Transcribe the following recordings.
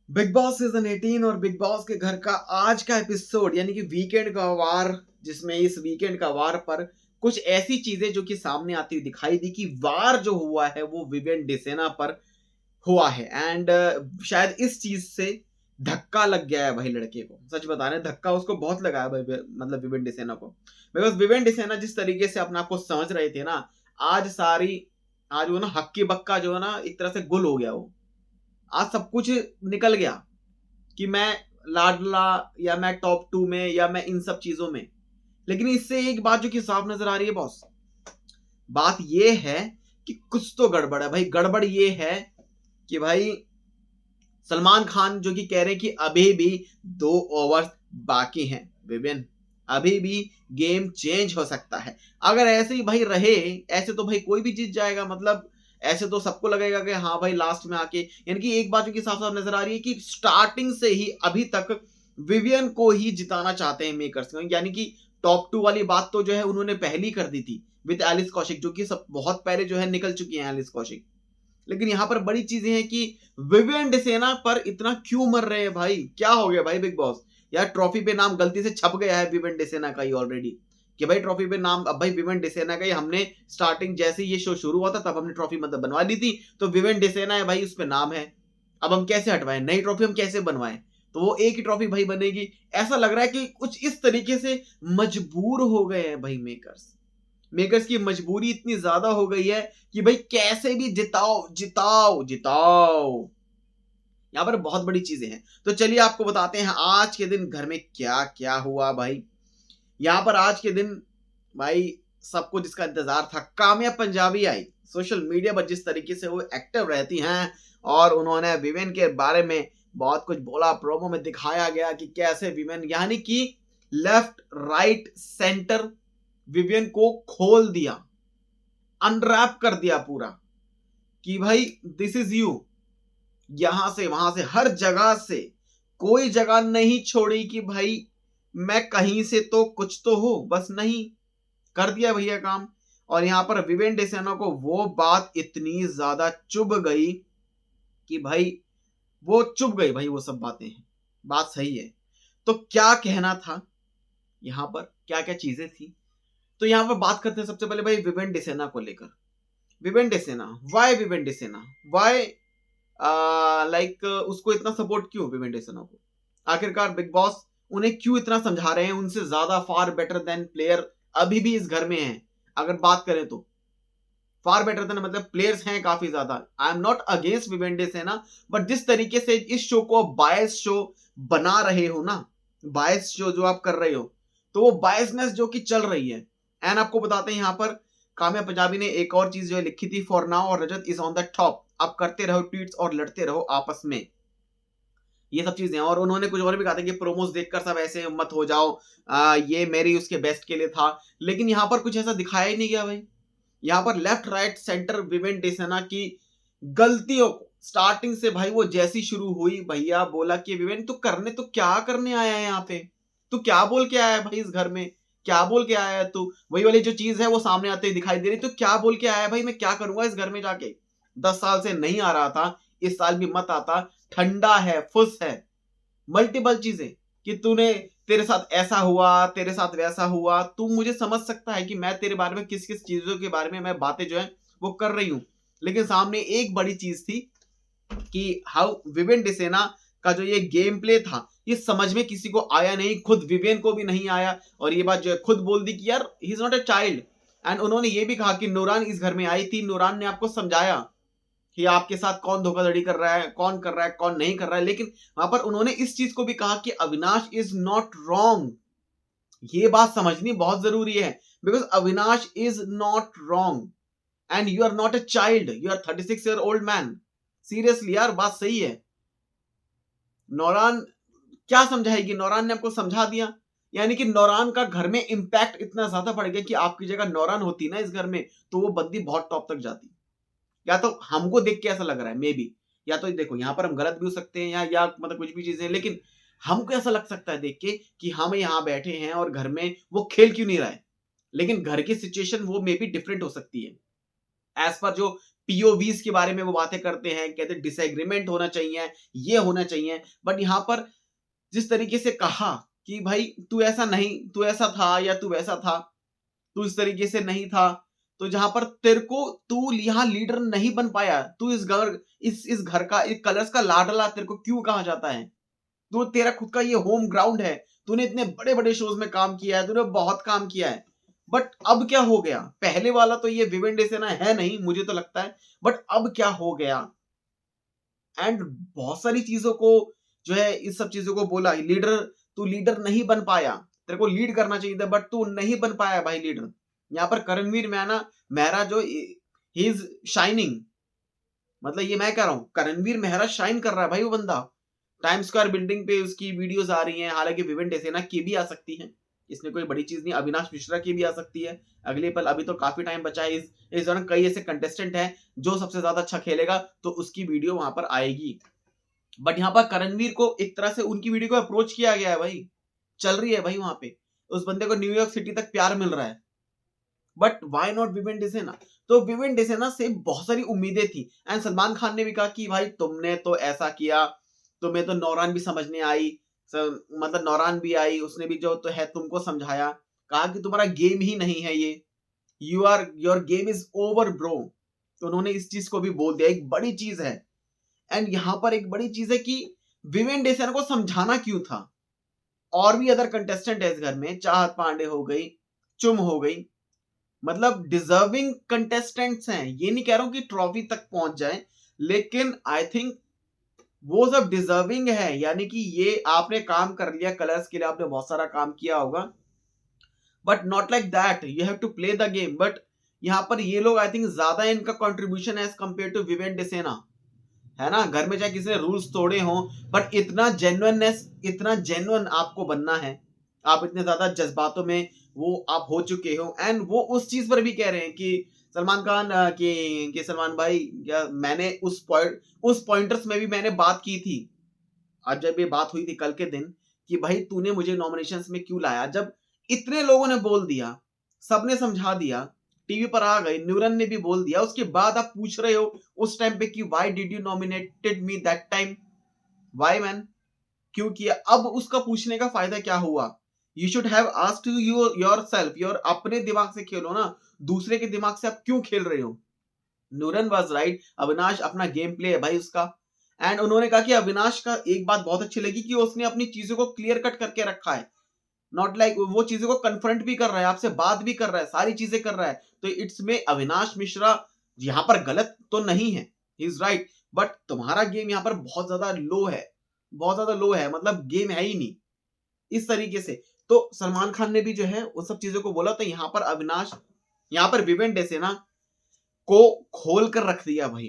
Big Boss season 18 और big boss के घर का आज का एपिसोड यानी कि वीकेंड का वार, जिसमें इस वीकेंड का वार पर कुछ ऐसी चीजें जो कि सामने आती हुई दिखाई दी कि वार जो हुआ है वो विवेन डिसेना पर हुआ है। एंड शायद इस चीज से धक्का लग गया है भाई लड़के को। सच बता रहे हैं, धक्का उसको बहुत लगा है भाई, मतलब विवेन डिसेना को। बिकॉज विवेन डिसेना जिस तरीके से अपने आप को समझ रहे थे ना, आज वो ना हक्की बक्का जो है ना, एक तरह से गुल हो गया वो। आज सब कुछ निकल गया कि मैं लाडला, या मैं टॉप 2 में, या मैं इन सब चीजों में। लेकिन इससे एक बात जो कि साफ नजर आ रही है बॉस, बात ये है कि कुछ तो गड़बड़ है भाई। गड़बड़ ये है कि भाई सलमान खान जो कि कह रहे हैं कि अभी भी 2 ओवर बाकी हैं विवेन, अभी भी गेम चेंज हो सकता है। अगर ऐसे ही भाई रहे, ऐसे तो भाई कोई भी जीत जाएगा। मतलब ऐसे तो सबको लगेगा कि हाँ भाई लास्ट में आके, यानी कि एक बात जो कि साफ साफ नजर आ रही है कि स्टार्टिंग से ही अभी तक विवियन को ही जिताना चाहते हैं मेकर्स। यानी कि टॉप 2 वाली बात तो जो है उन्होंने पहली कर दी थी विद एलिस कौशिक, जो कि सब बहुत पहले जो है निकल चुकी है एलिस कौशिक। लेकिन यहां पर बड़ी चीजें हैं कि विवियन डिसेना पर इतना क्यों मर रहे हैं भाई? क्या हो गया भाई बिग बॉस? यार ट्रॉफी पे नाम गलती से छप गया है विवियन डिसेना का ही ऑलरेडी, कि भाई ट्रॉफी पे नाम अब भाई विवियन डिसेना का ही। हमने स्टार्टिंग जैसे ये शो शुरू हुआ था तब हमने ट्रॉफी मतलब बनवा ली थी, तो विवियन डिसेना है भाई, उस पे नाम है। अब हम कैसे हटवाएं? नई ट्रॉफी हम कैसे बनवाएं? तो वो एक ही ट्रॉफी भाई बनेगी। ऐसा लग रहा है कि कुछ इस तरीके से मजबूर हो गए हैं भाई मेकर्स। मेकर्स की मजबूरी इतनी ज्यादा हो गई है कि भाई कैसे भी जिताओ जिताओ जिताओ। यहां पर बहुत बड़ी चीजें हैं, तो चलिए आपको बताते हैं आज के दिन घर में क्या क्या हुआ भाई। यहां पर आज के दिन भाई सबको जिसका इंतजार था, काम्या पंजाबी आई सोशल मीडिया पर। जिस तरीके से वो एक्टिव रहती हैं और उन्होंने विमेन के बारे में बहुत कुछ बोला, प्रोमो में दिखाया गया कि कैसे विमेन यानी कि लेफ्ट राइट सेंटर विवियन को खोल दिया, अनरैप कर दिया पूरा, कि भाई दिस इज यू। यहां से वहां से हर जगह से कोई जगह नहीं छोड़ी कि भाई मैं कहीं से तो कुछ तो हूं, बस नहीं। कर दिया भैया काम। और यहां पर विवेन डिसेना को वो बात इतनी ज्यादा चुभ गई कि भाई वो चुभ गई भाई, वो सब बातें हैं। बात सही है। तो क्या कहना था यहां पर, क्या क्या चीजें थी, तो यहां पर बात करते हैं सबसे पहले भाई विवेन डिसेना को लेकर। Vivian Dsena, why Vivian Dsena, why like उसको इतना सपोर्ट क्यों विवेन डिसेना को? आखिरकार बिग बॉस उन्हें क्यों इतना समझा रहे हैं? उनसे ज्यादा फार बेटर देन प्लेयर अभी भी इस घर में हैं। अगर बात करें तो फार बेटर देन मतलब प्लेयर्स हैं काफी ज्यादा। I am not against Viven Dsena, but जिस तरीके से इस शो को बायस शो बना रहे हो ना, बायस शो जो आप कर रहे हो, तो वो बायसनेस जो कि चल रही है। एंड आपको बताते हैं यहाँ पर काम्या पंजाबी ने एक और चीज जो है लिखी थी, फॉर नाउ और रजत इज ऑन द टॉप। आप करते रहो ट्वीट्स और लड़ते रहो आपस में, ये सब चीजें। और उन्होंने कुछ और भी कहा था कि प्रोमोस देखकर सब ऐसे मत हो जाओ, ये मेरी उसके बेस्ट के लिए था। लेकिन यहाँ पर कुछ ऐसा दिखाया ही नहीं गया भाई। यहाँ पर left right centre Viven Dsena की गलतियों को स्टार्टिंग से भाई, वो जैसी शुरू हुई भैया बोला कि विवेन तू करने तो क्या करने आया है यहाँ पे? तू क्या बोल के आया है भाई इस घर में? क्या बोल के आया है तू? वही वाली जो चीज है वो सामने आते ही दिखाई दे रही। तो क्या बोल के आया है भाई? मैं क्या करूंगा इस घर में जाके? 10 साल से नहीं आ रहा था, इस साल भी मत आता। ठंडा है, फुस है, मल्टीपल चीजें कि तूने, तेरे साथ ऐसा हुआ, तेरे साथ वैसा हुआ। तू मुझे समझ सकता है कि मैं तेरे बारे में किस किस चीजों के बारे में मैं बातें जो है वो कर रही हूं। लेकिन सामने एक बड़ी चीज थी कि हाउ विवेन डिसेना का जो ये गेम प्ले था, ये समझ में किसी को आया नहीं, खुद विवेन को भी नहीं आया। और ये बात जो है खुद बोल दी कि यार he is not a child. And उन्होंने ये भी कहा कि नूरान इस घर में आई थी, नूरान ने आपको समझाया कि आपके साथ कौन धोखाधड़ी कर रहा है, कौन कर रहा है, कौन नहीं कर रहा है। लेकिन वहां पर उन्होंने इस चीज को भी कहा कि अविनाश इज नॉट रॉन्ग। ये बात समझनी बहुत जरूरी है, because Avinash is not wrong and you are not a child, you are 36 year old man. Seriously यार, बात सही है। नौरान क्या समझाएगी? नौरान ने आपको समझा दिया। यानी कि नौरान का घर में इंपैक्ट इतना ज्यादा बढ़ गया कि आपकी जगह नौरान होती ना इस घर में, तो वो बंदी बहुत टॉप तक जाती। या तो हमको देख के ऐसा लग रहा है मे बी, या तो देखो यहाँ पर हम गलत भी हो सकते हैं, या मतलब कुछ भी चीजें, लेकिन हमको ऐसा लग सकता है देख के कि हम यहाँ बैठे हैं और घर में वो खेल क्यों नहीं रहा है। लेकिन घर की सिचुएशन वो मे बी डिफरेंट हो सकती है। एज पर जो पीओवीज के बारे में वो बातें करते हैं, कहते डिसएग्रीमेंट होना चाहिए, ये होना चाहिए। बट यहाँ पर जिस तरीके से कहा कि भाई तू ऐसा नहीं, तू ऐसा था या तू वैसा था, तू इस तरीके से नहीं था, तो जहां पर तेरे को तू यहाँ लीडर नहीं बन पाया, तू इस घर का, इस कलर्स का लाडला तेरे को क्यों कहा जाता है? तो तेरा खुद का ये होम ग्राउंड है, तूने इतने बड़े बड़े शोज में काम किया है, तूने बहुत काम किया है, बट अब क्या हो गया? पहले वाला तो ये विवेन डेसेना है नहीं, मुझे तो लगता है, बट अब क्या हो गया? एंड बहुत सारी चीजों को जो है, इस सब चीजों को बोला, तू लीडर नहीं बन पाया, तेरे को लीड करना चाहिए था बट तू नहीं बन पाया भाई लीडर। यहाँ पर करणवीर मेहरा जो ही इज शाइनिंग, मतलब ये मैं कह रहा हूं, करणवीर मेहरा शाइन कर रहा है भाई वो बंदा। टाइम स्क्वायर बिल्डिंग पे उसकी वीडियोस आ रही हैं, हालांकि विवेन डेसेना की भी आ सकती हैं, इसमें कोई बड़ी चीज नहीं, अविनाश मिश्रा की भी आ सकती है अगले पल, अभी तो काफी टाइम बचा है। इस दौरान कई ऐसे कंटेस्टेंट हैं, जो सबसे ज्यादा अच्छा खेलेगा तो उसकी वीडियो वहां पर आएगी। बट यहाँ पर करणवीर को एक तरह से उनकी वीडियो को अप्रोच किया गया है भाई, चल रही है भाई वहां पे, उस बंदे को न्यूयॉर्क सिटी तक प्यार मिल रहा है, बट वाई नॉट विवेन डेसेना? तो विवेन डेसेना से बहुत सारी उम्मीदें थी, एंड सलमान खान ने भी कहा कि भाई तुमने तो ऐसा किया, तुम्हें तो नौरान भी समझने आई, मतलब नौरान भी आई, उसने भी जो तो है तुमको समझाया, कहा कि तुम्हारा गेम ही नहीं है ये, your game is over bro. तो उन्होंने इस चीज को भी बोल दिया, एक बड़ी चीज है। एंड यहां पर एक बड़ी चीज है कि विवेन डेसेना को समझाना क्यों था? और भी अदर कंटेस्टेंट है इस घर में, चाहत पांडे हो गई, चुम हो गई, मतलब डिजर्विंग कंटेस्टेंट्स हैं, ये नहीं कह रहा हूं कि ट्रॉफी तक पहुंच जाए, लेकिन आई थिंक वो सब डिजर्विंग है। यानी कि ये आपने काम कर लिया कलर्स के लिए, आपने बहुत सारा काम किया होगा, but not like that, you have to play the game. But यहाँ पर ये लोग आई थिंक ज्यादा इनका contribution as compare to Vivian Dsena, है ना? घर में चाहे किसी ने रूल्स तोड़े हों, बट इतना जेन्युइननेस, इतना जेन्युइन आपको बनना है, आप इतने ज्यादा जज्बातों में वो आप हो चुके हो, एंड वो उस चीज पर भी कह रहे हैं कि सलमान खान कि सलमान भाई, या मैंने उस पॉइंटर्स में भी मैंने बात की थी, आज जब ये बात हुई थी कल के दिन, कि भाई तूने मुझे नॉमिनेशंस में क्यों लाया? जब इतने लोगों ने बोल दिया, सबने समझा दिया, टीवी पर आ गए, न्यूरन ने भी बोल दिया, उसके बाद आप पूछ रहे हो उस टाइम पे कि why did you nominated me that time? Why man, क्यों किया? अब उसका पूछने का फायदा क्या हुआ? You should have asked yourself, your अपने दिमाग से खेलो ना, दूसरे के दिमाग से आप क्यों खेल रहे हो? नूरन वाज राइट, अविनाश अपना गेम प्ले है भाई उसका, एंड उन्होंने कहा कि अविनाश का एक बात बहुत अच्छी लगी कि उसने अपनी चीजों को क्लियर कट करके रखा है, नॉट लाइक वो चीजों को कन्फ्रंट भी कर रहा है, आपसे बात भी कर रहा है, सारी चीजें कर रहा है, तो इट्स में अविनाश मिश्रा यहां पर गलत तो नहीं है, ही इज राइट, बट तुम्हारा गेम यहां पर बहुत ज्यादा लो है, बहुत ज्यादा लो है, मतलब गेम है ही नहीं इस तरीके से। तो सलमान खान ने भी जो है उन सब चीजों को बोला, तो यहाँ पर अविनाश, यहाँ पर विवेन डेसेना को खोल कर रख दिया भाई,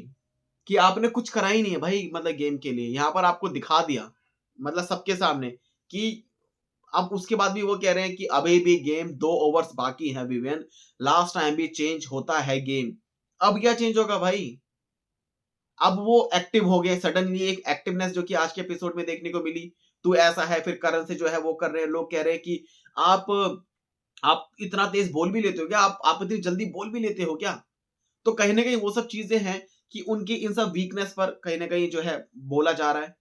कि आपने कुछ करा ही नहीं है भाई, मतलब गेम के लिए यहाँ पर आपको दिखा दिया, मतलब सबके सामने, कि अब उसके बाद भी वो कह रहे हैं कि अभी भी गेम 2 ओवर्स बाकी है विवेन, लास्ट टाइम भी चेंज होता है गेम। अब क्या चेंज होगा भाई? अब वो एक्टिव हो गए सडनली, एक एक्टिवनेस जो कि आज के एपिसोड में देखने को मिली, तू ऐसा है, फिर करण से जो है वो कर रहे हैं, लोग कह रहे हैं कि आप इतना तेज बोल भी लेते हो क्या? आप इतनी जल्दी बोल भी लेते हो क्या? तो कहीं ना कहीं वो सब चीजें हैं कि उनकी इन सब वीकनेस पर कहीं ना कहीं जो है बोला जा रहा है,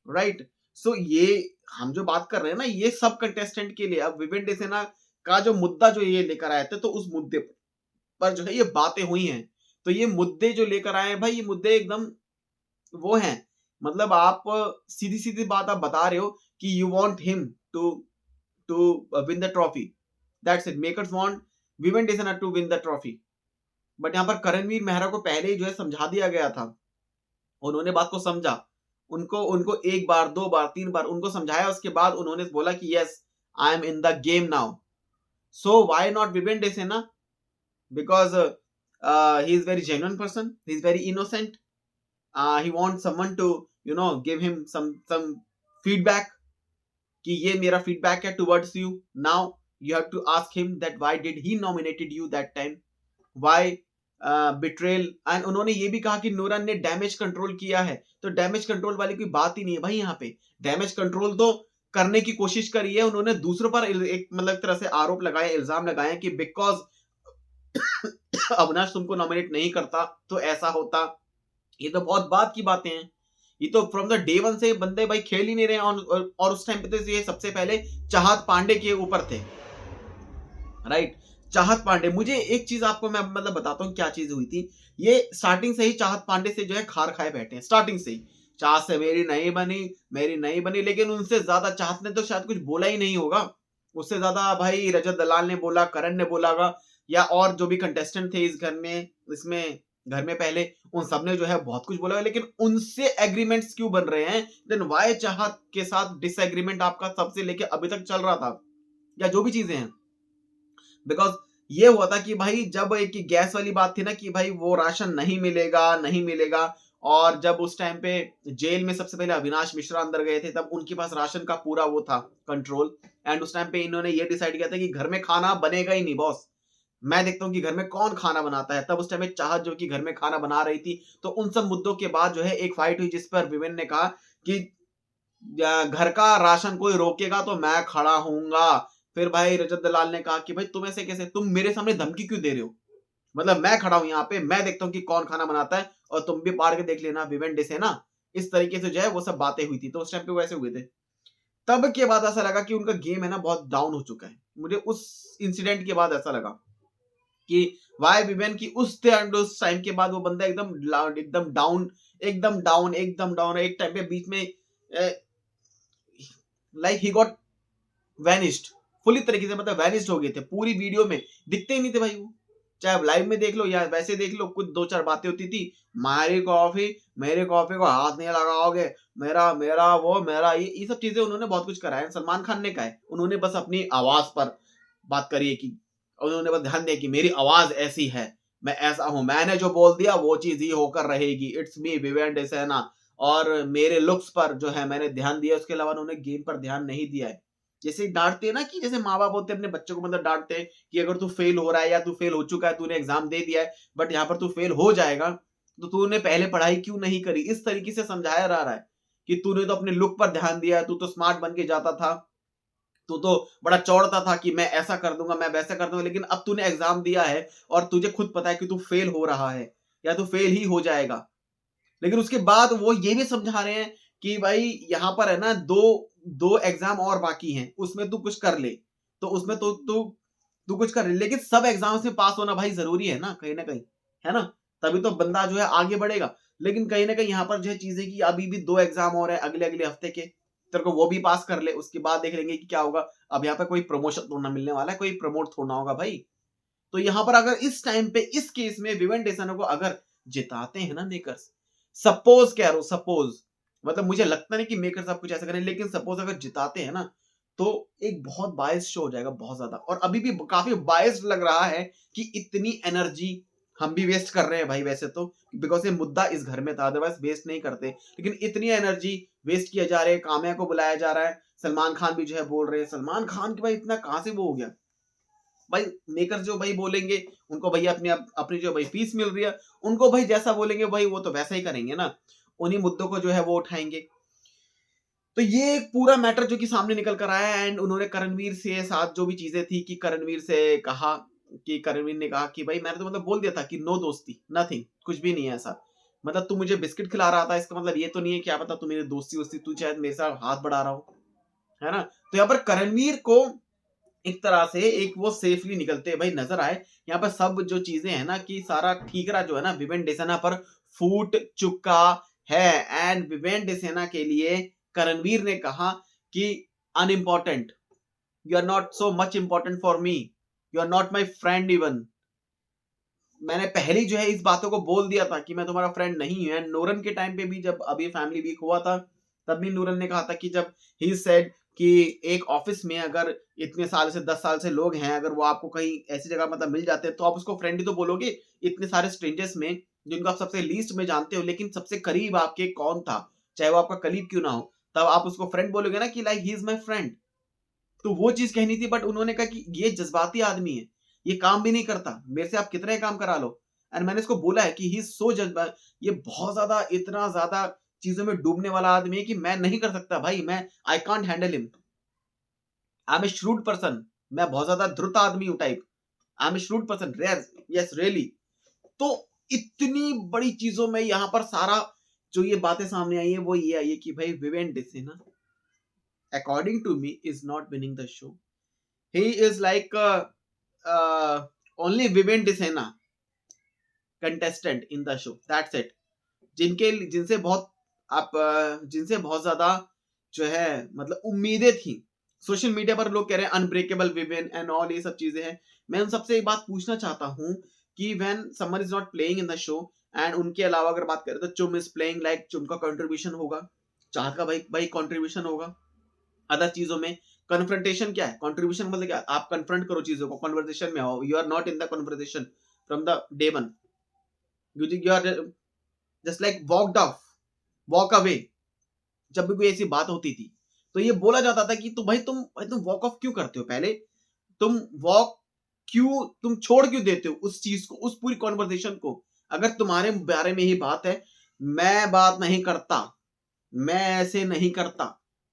राइट? सो ये हम जो बात कर रहे हैं ना, ये सब कंटेस्टेंट के लिए, अब विवेन डेसेना का जो मुद्दा जो ये लेकर आए थे, तो उस मुद्दे पर जो है ये बातें हुई हैं, तो ये मुद्दे जो लेकर आए हैं भाई, ये मुद्दे एकदम वो हैं, मतलब आप सीधी सीधी बात आप बता रहे हो कि you want him to to win the trophy, that's it, makers want Vivian Dsena to win the trophy. But यहाँ पर करणवीर मेहरा को पहले ही जो है समझा दिया गया था, उन्होंने बात को समझा, उनको उनको 1 बार 2 बार 3 बार उनको समझाया, उसके बाद उन्होंने बोला कि yes, I am in the game now. So why not Vivian Dsena? Because he is very genuine person, he is very innocent, he wants someone to give him some feedback, कि ये मेरा feedback है towards you, now you have to ask him that why did he nominated you that time, why betrayal। And उन्होंने ये भी कहा कि नूरन ने डैमेज कंट्रोल किया है, तो डैमेज कंट्रोल वाली कोई बात ही नहीं है भाई, यहाँ पे डैमेज कंट्रोल तो करने की कोशिश करी है उन्होंने, दूसरों पर एक मतलब तरह से आरोप लगाए, इल्जाम लगाए कि बिकॉज अविनाश तुमको नॉमिनेट नहीं करता तो ऐसा होता। ये तो बहुत बात की बातें हैं। ये तो फ्रॉम द डे वन से बंदे भाई खेल ही नहीं रहे, और उस टाइम पे तो ये सबसे पहले चाहत पांडे के ऊपर थे, राइट। चाहत पांडे, मुझे एक चीज आपको मैं मतलब बताता हूँ क्या चीज हुई थी। ये स्टार्टिंग से ही चाहत पांडे से जो है खार खाए बैठे हैं, स्टार्टिंग से ही। चाहत से मेरी नहीं बनी, मेरी नहीं बनी, लेकिन उनसे ज्यादा चाहत ने तो शायद कुछ बोला ही नहीं होगा। उससे ज्यादा भाई रजत दलाल ने बोला, करण ने बोला होगा, या और जो भी कंटेस्टेंट थे इस घर में, इसमें घर में पहले, उन सब ने जो है बहुत कुछ बोला है। लेकिन उनसे एग्रीमेंट्स क्यों बन रहे हैं? देन वाई चाहत के साथ डिसएग्रीमेंट आपका सबसे लेके अभी तक चल रहा था, या जो भी चीजें हैं। बिकॉज ये हुआ था कि भाई जब एक गैस वाली बात थी ना कि भाई वो राशन नहीं मिलेगा, नहीं मिलेगा, और जब उस टाइम पे जेल में सबसे पहले अविनाश मिश्रा अंदर गए थे, तब उनके पास राशन का पूरा वो था कंट्रोल। एंड उस टाइम पे इन्होंने ये डिसाइड किया था कि घर में खाना बनेगा ही नहीं बॉस, मैं देखता हूँ कि घर में कौन खाना बनाता है। तब उस टाइम में चाहत जो कि घर में खाना बना रही थी। तो उन सब मुद्दों के बाद जो है एक फाइट हुई जिस पर विवेन ने कहा कि घर का राशन कोई रोकेगा तो मैं खड़ा हूंगा। फिर भाई रजत दलाल ने कहा कि भाई तुम ऐसे कैसे, तुम मेरे सामने धमकी क्यों दे रहे हो, मतलब मैं खड़ा हूं यहाँ पे, मैं देखता हूँ कि कौन खाना बनाता है, और तुम भी पाड़ के देख लेना विवेन डिस है ना। इस तरीके से जो है वो सब बातें हुई थी, तो उस टाइम पे वैसे हुए थे। तब के बाद ऐसा लगा कि उनका गेम है ना बहुत डाउन हो चुका है। मुझे उस इंसिडेंट के बाद ऐसा लगा कि वाई विवेन की उस टाइम के बाद वो बंदा एकदम एकदम डाउन, एकदम डाउन, एकदम डाउन। एक टाइम पे बीच में like he got vanished, fully तरीके से मतलब वैनिश्ड हो गए थे, पूरी वीडियो में दिखते ही नहीं थे भाई वो। चाहे आप लाइव में देख लो या वैसे देख लो, कुछ दो चार बातें होती थी, मारी कॉफी, मेरी कॉफी को हाथ नहीं लगाओगे, मेरा मेरा वो मेरा ये सब चीजें उन्होंने बहुत कुछ करा है। सलमान खान ने कहा है, उन्होंने बस अपनी आवाज पर बात करी है कि उन्होंने बस ध्यान दिया कि मेरी आवाज ऐसी है, मैं ऐसा हूं, मैंने जो बोल दिया वो चीज ही होकर रहेगी, इट्स मी विवेन डिसेना। और मेरे लुक्स पर जो है मैंने ध्यान दिया, उसके अलावा उन्होंने गेम पर ध्यान नहीं दिया है। जैसे डांटते हैं ना, कि जैसे माँ बाप होते हैं अपने बच्चों को मतलब डांटते हैं कि अगर तू फेल हो रहा है या तू फेल हो चुका है, तूने एग्जाम दे दिया है बट यहाँ पर तू फेल हो जाएगा, तो तूने पहले पढ़ाई क्यों नहीं करी। इस तरीके से समझाया जा रहा है कि तूने तो अपने लुक पर ध्यान दिया, तू तो स्मार्ट बन के जाता था, तू तो बड़ा चौड़ता था कि मैं ऐसा कर दूंगा, मैं वैसा कर दूंगा, लेकिन अब तूने एग्जाम दिया है और तुझे खुद पता है कि तू फेल हो रहा है या तू फेल ही हो जाएगा। लेकिन उसके बाद वो ये भी समझा रहे हैं कि भाई यहाँ पर है ना दो दो एग्जाम और बाकी हैं, उसमें तू कुछ कर ले, तो उसमें तो तू तू कुछ कर ले, लेकिन सब एग्जाम्स में पास होना भाई जरूरी है ना कहीं, है ना, तभी तो बंदा जो है आगे बढ़ेगा। लेकिन कहीं ना कहीं यहाँ पर जो है चीजें कि अभी भी दो एग्जाम और है अगले अगले हफ्ते के, तेरे को वो भी पास कर ले, उसके बाद देख लेंगे कि क्या होगा। अब यहाँ पर कोई प्रमोशन थोड़ा मिलने वाला है, कोई प्रमोट थोड़ा होगा भाई। तो यहाँ पर अगर इस टाइम पे इस केस में विवेन डेसानो को अगर जिताते हैं ना मेकर्स, सपोज कह रहा हूं, सपोज, मतलब मुझे लगता नहीं कि मेकर्स आप कुछ ऐसा करें, लेकिन सपोज अगर जिताते हैं ना, तो एक बहुत बायस शो हो जाएगा, बहुत ज्यादा। और अभी भी काफी बायस्ड लग रहा है कि इतनी एनर्जी हम भी वेस्ट कर रहे हैं भाई वैसे तो, बिकॉज ये मुद्दा इस घर में था, अदरवाइज वेस्ट नहीं करते। लेकिन इतनी एनर्जी वेस्ट किया जा रहा है, काम्या को बुलाया जा रहा है, सलमान खान भी जो है बोल रहे हैं, सलमान खान की भाई इतना कहां से वो हो गया भाई। मेकर जो भाई बोलेंगे उनको भैया अपनी जो भाई फीस मिल रही है, उनको भाई जैसा बोलेंगे भाई वो तो वैसा ही करेंगे ना, उन्हीं मुद्दों को जो है वो उठाएंगे। तो ये एक पूरा मैटर जो कि सामने निकल कर आया है। एंड उन्होंने करणवीर से साथ जो भी चीजें थी कि करणवीर से कहा कि करणवीर ने कहा कि भाई मैंने तो मतलब बोल दिया था कि नो दोस्ती, नथिंग, कुछ भी नहीं है ऐसा, मतलब तू मुझे बिस्किट खिला रहा था, इसका मतलब ये तो नहीं है क्या पता तू मेरी दोस्ती वोस्ती, तू शायद मेरे साथ हाथ बढ़ा रहा हो, है ना। तो यहाँ पर करणवीर को एक तरह से एक वो सेफली निकलते भाई नजर आए। यहाँ पर सब जो चीजें हैं ना कि सारा ठीकरा जो है ना विवेन डिसेना पर फूट चुका है। एंड विवेन डिसेना के लिए करणवीर ने कहा कि unimportant, you are not so much important for me, you are not my friend even. मैंने पहले जो है इस बातों को बोल दिया था कि मैं तुम्हारा फ्रेंड नहीं हूं। नूरन के टाइम पे भी जब अभी फैमिली वीक हुआ था, तब भी नूरन ने कहा था कि जब ही सेड कि एक ऑफिस में अगर इतने साल से 10 साल से लोग हैं, अगर वो आपको कहीं ऐसी जगह मतलब मिल जाते हैं तो आप उसको फ्रेंड ही तो बोलोगे। इतने सारे स्ट्रेंजर्स में जिनको आप सबसे लीस्ट में जानते हो, लेकिन सबसे करीब आपके कौन था, चाहे वो आपका करीब क्यों ना हो, तब आप उसको फ्रेंड बोलोगे ना कि like he is my friend. तो वो चीज कहनी थी, बट उन्होंने कहा कि ये जज्बाती आदमी है, ये काम भी नहीं करता, मेरे से आप कितने काम करा लो। एंड मैंने इसको बोला है कि ही सो जज्बा, ये बहुत ज्यादा इतना ज्यादा चीजों में डूबने वाला आदमी है कि मैं नहीं कर सकता भाई, मैं I can't handle him, I am a shrewd person, मैं बहुत ज्यादा ध्रुत आदमी हूं type, I am a shrewd person rare, yes really. तो इतनी बड़ी चीजों में यहाँ पर सारा जो ये बातें सामने आई है वो ये आई है कि भाई Vivian Dsena according to me is not winning the show. He is like only Vivian Dsena contestant in the show, that's it. जिनसे बहुत जिनसे बहुत ज्यादा जो है मतलब उम्मीदें थी। सोशल मीडिया पर लोग कह रहे हैं अनब्रेकेबल विमेन एंड ऑल, ये सब चीजें हैं। मैं उन सबसे एक बात पूछना चाहता हूं कि when someone is not playing in the show and उनके अलावा अगर बात करें तो चुम इज प्लेइंग, लाइक चुम का कंट्रीब्यूशन होगा, चाहत का भाई भाई कंट्रीब्यूशन होगा। अदर चीजों में कन्फ्रंटेशन क्या है, कंट्रीब्यूशन मतलब क्या, आप कन्फ्रंट करो चीजों को, कन्वर्सेशन में आओ, you are not in the conversation from the day one, you are just like walked off, walk away. जब भी कोई ऐसी बात होती थी तो ये बोला जाता था कि तो भाई तुम वॉक ऑफ क्यों करते हो, पहले तुम वॉक क्यों, तुम छोड़ क्यों देते हो उस चीज को, उस पूरी कॉन्वर्सेशन को। अगर तुम्हारे बारे में ही बात है, मैं बात नहीं करता, मैं ऐसे नहीं करता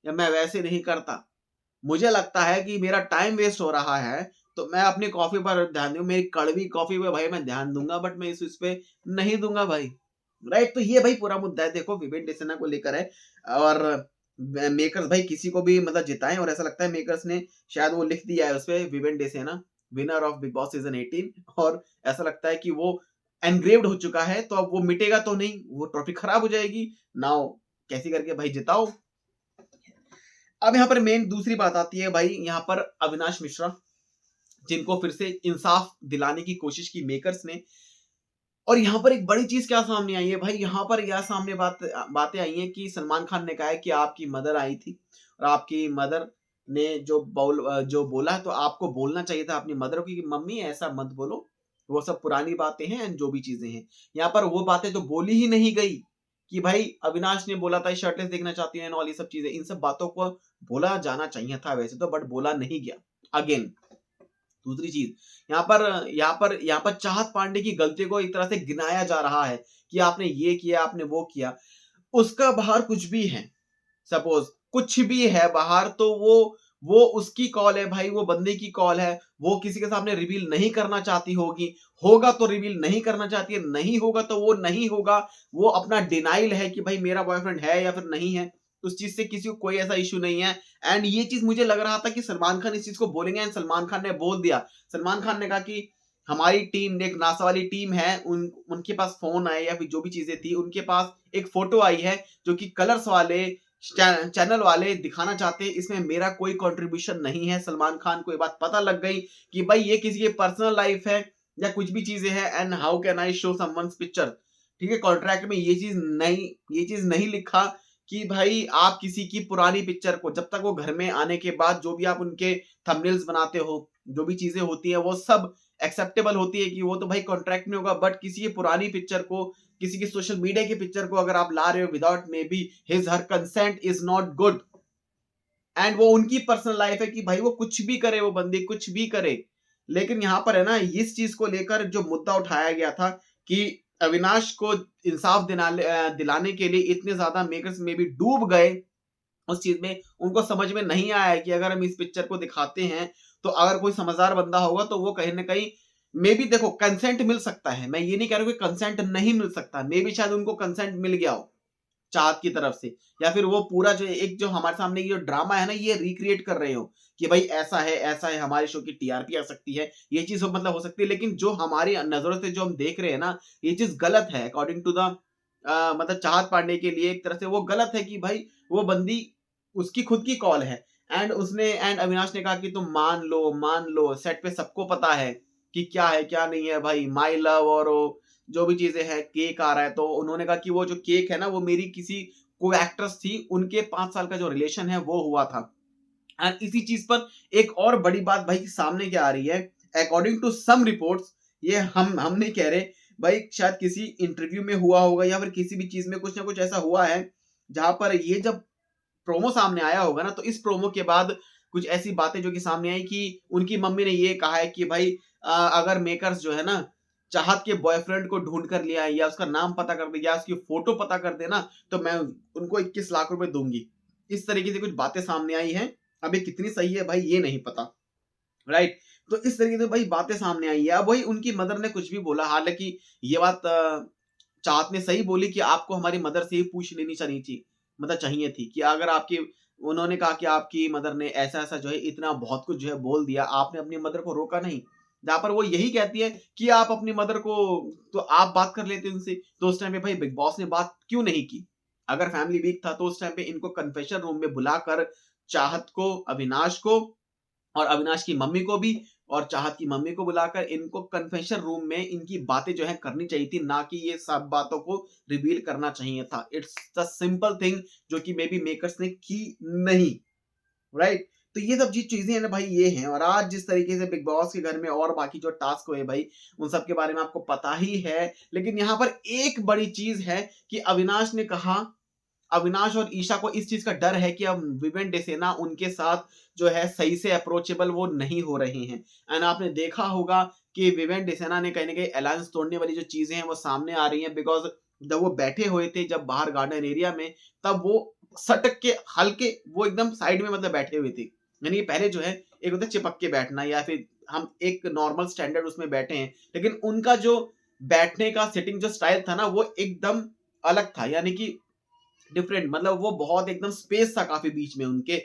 या मैं वैसे नहीं करता, मुझे लगता है कि मेरा टाइम वेस्ट हो रहा है तो मैं अपनी कॉफी पर ध्यान दूं, मेरी कड़वी कॉफी पे भाई मैं ध्यान दूंगा, बट मैं इस पे नहीं दूंगा भाई। राइट, तो ये भाई पूरा मुद्दा है, देखो विवेक डिसेना को लेकर है। और मेकर्स भाई किसी को भी मतलब जिताएं, और ऐसा लगता है मेकर्स ने शायद वो लिख दिया है उसपे Vivek Dsena winner of Bigg Boss season 18, और ऐसा लगता है कि वो एनग्रेव्ड हो चुका है, तो अब वो मिटेगा तो नहीं, वो ट्रॉफी खराब हो जाएगी। नाउ कैसे करके भाई जिताओ। अब यहाँ पर मेन दूसरी बात आती है भाई, यहाँ पर अविनाश मिश्रा, जिनको फिर से इंसाफ दिलाने की कोशिश की मेकर्स ने। और यहाँ पर एक बड़ी चीज क्या सामने आई है भाई, यहाँ पर यह सामने बातें आई हैं कि सलमान खान ने कहा है कि आपकी मदर आई थी और आपकी मदर ने जो बोला तो आपको बोलना चाहिए था अपनी मदर को कि मम्मी ऐसा मत बोलो, वो सब पुरानी बातें हैं एंड जो भी चीजें हैं। यहाँ पर वो बातें तो बोली ही नहीं गई कि भाई अविनाश ने बोला था शर्टलेस देखना चाहती है और ये सब चीजें, इन सब बातों को बोला जाना चाहिए था वैसे तो, बट बोला नहीं गया। अगेन दूसरी चीज, यहाँ पर चाहत पांडे की गलती को एक तरह से गिनाया जा रहा है कि आपने ये किया, आपने वो किया। उसका बाहर कुछ भी है, सपोज कुछ भी है बाहर, तो वो उसकी कॉल है भाई, वो बंदे की कॉल है, वो किसी के सामने रिवील नहीं करना चाहती होगी, होगा तो रिवील नहीं करना चाहती है, नहीं होगा तो वो नहीं होगा। वो अपना डिनाइल है कि भाई मेरा बॉयफ्रेंड है या फिर नहीं है, उस चीज से किसी को कोई ऐसा इशू नहीं है। एंड ये चीज मुझे लग रहा था कि सलमान खान इस चीज को बोलेंगे, एंड सलमान खान ने बोल दिया। सलमान खान ने कहा कि हमारी टीम एक नासा वाली टीम है, उनके पास फोन आए या फिर जो भी चीजें थी, उनके पास एक फोटो आई है जो कि कलर्स वाले चैनल वाले दिखाना चाहते हैं, इसमें मेरा कोई कंट्रीब्यूशन नहीं है। सलमान खान को ये बात पता लग गई कि भाई ये किसी की पर्सनल लाइफ है या कुछ भी चीजें हैं, and how can I show someone's picture. ठीक है, कॉन्ट्रैक्ट में ये चीज नहीं लिखा कि भाई आप किसी की पुरानी पिक्चर को, जब तक वो घर में आने के बाद जो भी आप उनके थंबनेल्स बनाते हो, जो भी चीजें होती है वो सब एक्सेप्टेबल होती है कि वो तो भाई कॉन्ट्रैक्ट में होगा, बट किसी की पुरानी पिक्चर को, किसी की सोशल मीडिया की पिक्चर को अगर आप ला रहे हो without may be his her consent is not good. And वो उनकी पर्सनल लाइफ है कि भाई वो कुछ भी करे, वो बंदी कुछ भी करे। लेकिन यहाँ पर है ना, इस चीज को लेकर जो मुद्दा उठाया गया था कि अविनाश को इंसाफ दिलाने के लिए इतने ज्यादा मेकर्स में भी डूब गए उस चीज में, उनको समझ में नहीं आया कि अगर हम इस पिक्चर को दिखाते हैं तो अगर कोई समझदार बंदा होगा तो वो कहीं ना कहीं मे बी, देखो कंसेंट मिल सकता है, मैं ये नहीं कह रहा हूं कि कंसेंट नहीं मिल सकता, मे बी शायद उनको कंसेंट मिल गया हो चाहत की तरफ से, या फिर वो पूरा जो हमारे सामने ये ड्रामा है ना ये रिक्रिएट कर रहे हो कि भाई ऐसा है हमारे शो की टीआरपी आ सकती है, ये चीज मतलब हो सकती है। लेकिन जो हमारी नजरों से जो हम देख रहे हैं ना, ये चीज गलत है अकॉर्डिंग टू द मतलब चाहत पांडे के लिए एक तरह से वो गलत है कि भाई वो बंदी, उसकी खुद की कॉल है, एंड अविनाश ने कहा कि तुम मान लो सेट पे सबको पता है कि क्या है क्या नहीं है भाई, माई लव और जो भी चीजें हैं, केक आ रहा है, तो उन्होंने कहा कि वो जो केक है ना वो मेरी किसी को एक्ट्रेस थी, उनके 5 साल का जो रिलेशन है वो हुआ था। एंड इसी चीज पर एक और बड़ी बात भाई सामने क्या आ रही है, अकॉर्डिंग टू सम रिपोर्ट्स, ये हम नहीं कह रहे भाई, शायद किसी इंटरव्यू में हुआ होगा या फिर किसी भी चीज में कुछ ना कुछ ऐसा हुआ है जहां पर ये जब प्रोमो सामने आया होगा ना, तो इस प्रोमो के बाद कुछ ऐसी बातें जो कि सामने आई कि उनकी मम्मी ने ये कहा है कि भाई अगर मेकर्स जो है ना चाहत के बॉयफ्रेंड को ढूंढ कर लिया है या उसका नाम पता कर दे या उसकी फोटो पता कर देना तो मैं उनको 21 लाख रुपए दूंगी। इस तरीके से कुछ बातें सामने आई हैं, अब ये कितनी सही है भाई ये नहीं पता। राइट, तो इस तरीके से भाई बातें सामने आई है। अब वही उनकी मदर ने कुछ भी बोला, हालांकि ये बात चाहत ने सही बोली कि आपको हमारी मदर से ही पूछ लेनी चाहिए थी कि अगर आपकी, उन्होंने कहा कि आपकी मदर ने ऐसा ऐसा जो है इतना बहुत कुछ जो है बोल दिया, आपने अपनी मदर को रोका नहीं। जहां पर वो यही कहती है कि आप अपनी मदर को, तो आप बात कर लेते उनसे। तो उस टाइम पे भाई बिग बॉस ने बात क्यों नहीं की? अगर फैमिली वीक था तो उस टाइम पे इनको कन्फेशन रूम में बुलाकर चाहत को, अविनाश को और अविनाश की मम्मी को भी और चाहत की मम्मी को बुलाकर इनको कन्फेशन रूम में इनकी बातें जो है करनी चाहिए थी, ना कि ये सब बातों को रिवील करना चाहिए था। इट्स द सिंपल थिंग जो कि मे बी मेकर्स ने की नहीं, राइट? तो ये सब जी चीजें हैं ना भाई, ये हैं। और आज जिस तरीके से बिग बॉस के घर में और बाकी जो टास्क हुए भाई, उन सब के बारे में आपको पता ही है। लेकिन यहाँ पर एक बड़ी चीज है कि अविनाश ने कहा, अविनाश और ईशा को इस चीज का डर है कि अब विवेन डेसेना उनके साथ जो है सही से अप्रोचेबल वो नहीं हो रहे हैं। एंड आपने देखा होगा कि विवेन डेसेना ने कहीं ना कहीं अलायंस तोड़ने वाली जो चीजें हैं वो सामने आ रही हैं, बिकॉज जब वो बैठे हुए थे जब बाहर गार्डन एरिया में, तब वो सटक के हल्के वो एकदम साइड में मतलब बैठे हुए थे। यानी पहले जो है एक होता है चिपक के बैठना, या फिर हम एक नॉर्मल स्टैंडर्ड उसमें बैठे हैं, लेकिन उनका जो बैठने का सिटिंग जो स्टाइल था ना वो एकदम अलग था, यानी कि डिफरेंट। मतलब वो बहुत एकदम स्पेस था काफी बीच में उनके,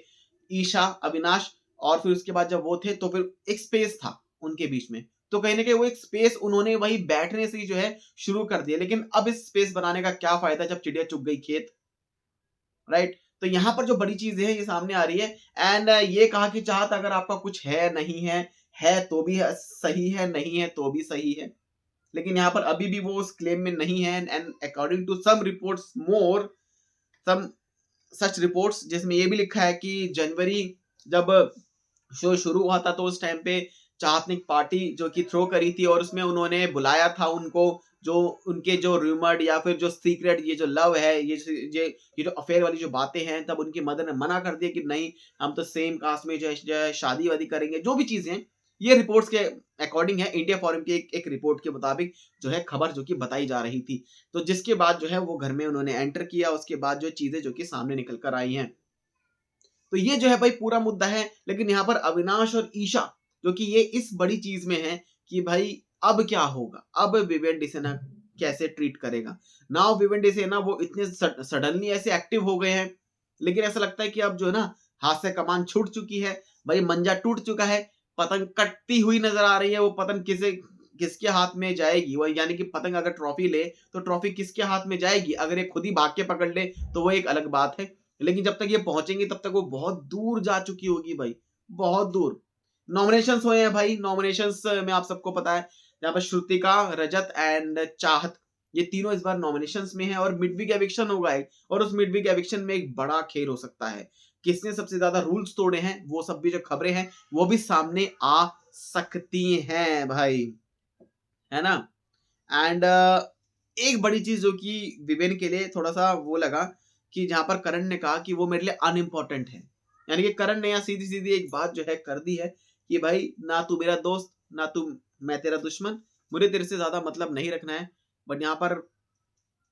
ईशा, अविनाश, और फिर उसके बाद जब वो थे तो फिर एक स्पेस था उनके बीच में। तो कहीं ना कहीं वो एक स्पेस उन्होंने वही बैठने से ही जो है शुरू कर दिया। लेकिन अब इस स्पेस बनाने का क्या फायदा जब चिड़िया चुग गई खेत, राइट? तो यहाँ पर जो बड़ी चीज है ये सामने आ रही है। एंड ये कहा कि चाहत अगर आपका कुछ है नहीं है तो भी सही है, नहीं है तो भी सही है। लेकिन यहाँ पर अभी भी वो उस क्लेम में नहीं है। And according to some reports more, some such reports, जिसमें ये भी लिखा है कि जनवरी जब शो शुरू हुआ था तो उस टाइम पे चाहत ने एक पार्टी जो कि थ्रो करी थी और उसमें उन्होंने बुलाया था उनको, जो उनके जो रूमर्ड या फिर जो सीक्रेट ये जो लव है, ये जो अफेयर वाली जो बातें हैं, तब उनकी मदर ने मना कर दिया कि नहीं, हम तो सेम कास्ट में जो है शादी वादी करेंगे। जो भी चीजें हैं ये रिपोर्ट्स के अकॉर्डिंग है, इंडिया फॉरम की एक रिपोर्ट के मुताबिक जो है खबर जो कि बताई जा रही थी। तो जिसके बाद जो है वो घर में उन्होंने एंटर किया, उसके बाद जो चीजें जो कि सामने निकल कर आई हैं। तो ये जो है भाई पूरा मुद्दा है। लेकिन यहाँ पर अविनाश और ईशा जो कि ये इस बड़ी चीज में है कि भाई अब क्या होगा, अब विवेन डिसेना कैसे ट्रीट करेगा। नाउ विवेन डिसेना वो इतने सडनली ऐसे एक्टिव हो गए हैं, लेकिन ऐसा लगता है कि अब जो है ना हाथ से कमान छूट चुकी है भाई, मंजा टूट चुका है, पतंग कटती हुई नजर आ रही है। वो पतंग किसके हाथ में जाएगी, वो यानी कि पतंग अगर ट्रॉफी ले तो ट्रॉफी किसके हाथ में जाएगी? अगर ये खुद ही भाग के पकड़ ले तो वो एक अलग बात है, लेकिन जब तक ये पहुंचेंगे तब तक वो बहुत दूर जा चुकी होगी भाई, बहुत दूर। नॉमिनेशंस हुए हैं भाई, नॉमिनेशंस में आप सबको पता है यहाँ पर श्रुतिका, रजत एंड चाहत, ये तीनों इस बार नॉमिनेशंस में है। और मिडवीक एविक्शन होगा एक, और उस मिडवीक एविक्शन में एक बड़ा खेल हो सकता है। किसने सबसे ज्यादा रूल्स तोड़े हैं वो सब भी जो खबरें हैं वो भी सामने आ सकती हैं भाई, है ना? एंड एक बड़ी चीज जो कि विवेन के लिए थोड़ा सा वो लगा कि जहां पर करण ने कहा कि वो मेरे लिए अनइम्पोर्टेंट है, यानी कि करण ने यहाँ सीधी सीधी एक बात जो है कर दी है कि भाई ना तू मेरा दोस्त, ना तू मैं तेरा दुश्मन, मुझे तेरे से ज्यादा मतलब नहीं रखना है। बट यहाँ पर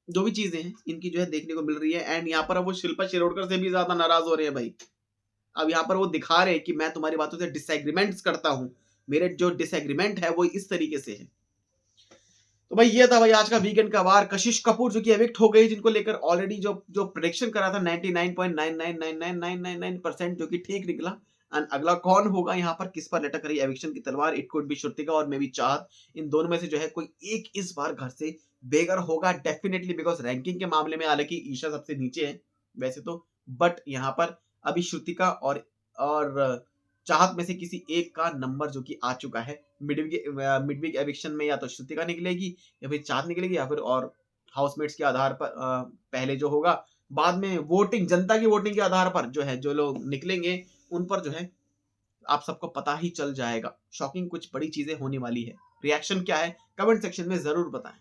जो भी चीजें हैं इनकी जो है देखने को मिल रही है। एंड यहाँ पर अब वो शिल्पा शिरोडकर से भी ज्यादा नाराज हो रहे हैं भाई। अब यहाँ पर वो दिखा रहे हैं कि मैं तुम्हारी बातों से डिसएग्रीमेंट्स करता हूँ, मेरे जो डिसएग्रीमेंट है वो इस तरीके से है। तो भाई ये था भाई आज का वीकेंड का वार। कशिश कपूर जो कि एविक्ट हो गई, जिनको लेकर ऑलरेडी जो जो प्रेडिक्शन करा था 99.9999999% जो कि ठीक निकला। एंड अगला कौन होगा यहाँ पर, किस पर लटक रही एविक्शन की तलवार? इट कुड बी श्रुतिका और मे बी चाहत। इन दोनों में से जो है कोई एक इस बार घर से बेघर होगा डेफिनेटली, बिकॉज रैंकिंग के मामले में हालांकि ईशा सबसे नीचे है वैसे तो, बट यहाँ पर अभी श्रुतिका और चाहत में से किसी एक का नंबर जो कि आ चुका है। मिडवीक एविक्शन में या तो श्रुतिका निकलेगी या फिर चाहत निकलेगी, या फिर और हाउसमेट्स के आधार पर पहले जो होगा, बाद में वोटिंग, जनता की वोटिंग के आधार पर जो है जो लोग निकलेंगे उन पर जो है आप सबको पता ही चल जाएगा। शॉकिंग कुछ बड़ी चीजें होने वाली है। रिएक्शन क्या है कमेंट सेक्शन में जरूर बताएं।